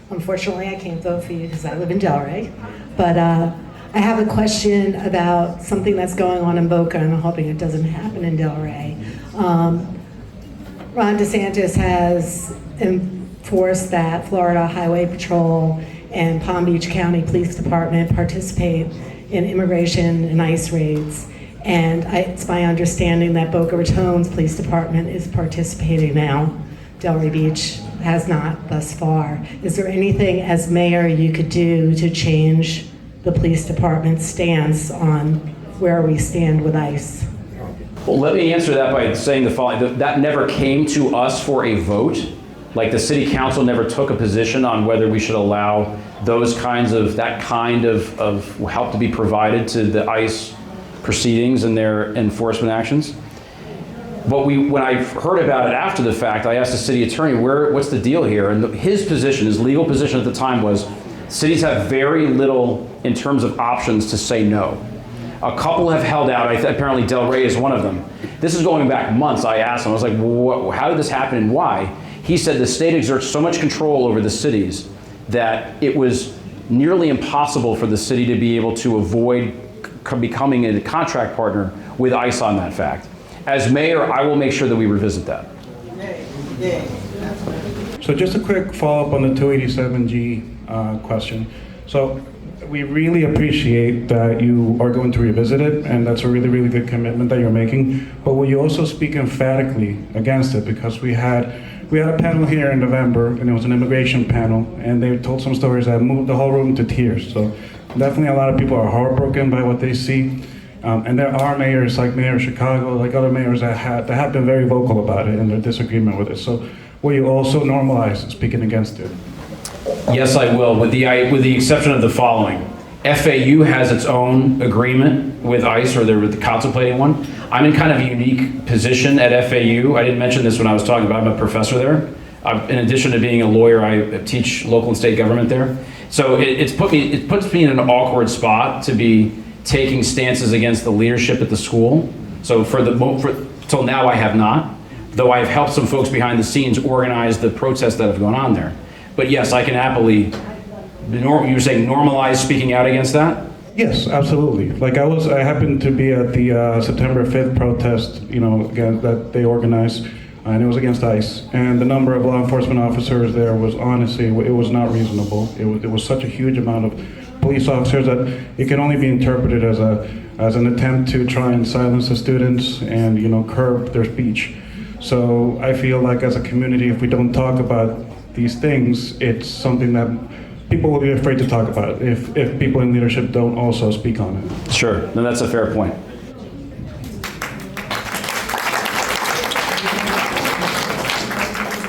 Unfortunately, I can't vote for you because I live in Delray. But I have a question about something that's going on in Boca, and I'm hoping it doesn't happen in Delray. Ron DeSantis has enforced that Florida Highway Patrol and Palm Beach County Police Department participate in immigration and ICE raids. And it's my understanding that Boca Raton's police department is participating now. Delray Beach has not thus far. Is there anything as mayor you could do to change the police department's stance on where we stand with ICE? Well, let me answer that by saying the following. That never came to us for a vote. Like the city council never took a position on whether we should allow that kind of help to be provided to the ICE proceedings and their enforcement actions. But when I heard about it after the fact, I asked the city attorney, what's the deal here? And his legal position at the time was, cities have very little in terms of options to say no. A couple have held out. Apparently Delray is one of them. This is going back months. I asked him, I was like, how did this happen and why? He said the state exerts so much control over the cities that it was nearly impossible for the city to be able to avoid becoming a contract partner with ICE on that fact. As mayor, I will make sure that we revisit that. So just a quick follow-up on the 287G question. So we really appreciate that you are going to revisit it, and that's a really, really good commitment that you're making. But will you also speak emphatically against it? Because we had a panel here in November, and it was an immigration panel, and they told some stories that moved the whole room to tears. So definitely a lot of people are heartbroken by what they see. And there are mayors like Mayor of Chicago, like other mayors that have been very vocal about it and their disagreement with it. So will you also normalize speaking against it? Yes, I will, with the exception of the following. FAU has its own agreement with ICE, or they're contemplating one. I'm in kind of a unique position at FAU. I didn't mention this when I was talking about, I'm a professor there. In addition to being a lawyer, I teach local and state government there. So it puts me in an awkward spot to be taking stances against the leadership at the school. So till now I have not, though I have helped some folks behind the scenes organize the protests that have gone on there. But yes, I can happily, you were saying normalize speaking out against that? Yes, absolutely. Like I happened to be at the September 5th protest, again, that they organized, and it was against ICE. And the number of law enforcement officers there was honestly, it was not reasonable. It was such a huge amount of police officers that it can only be interpreted as an attempt to try and silence the students and curb their speech. So I feel like as a community, if we don't talk about these things, it's something that people will be afraid to talk about if people in leadership don't also speak on it. Sure, no, that's a fair point.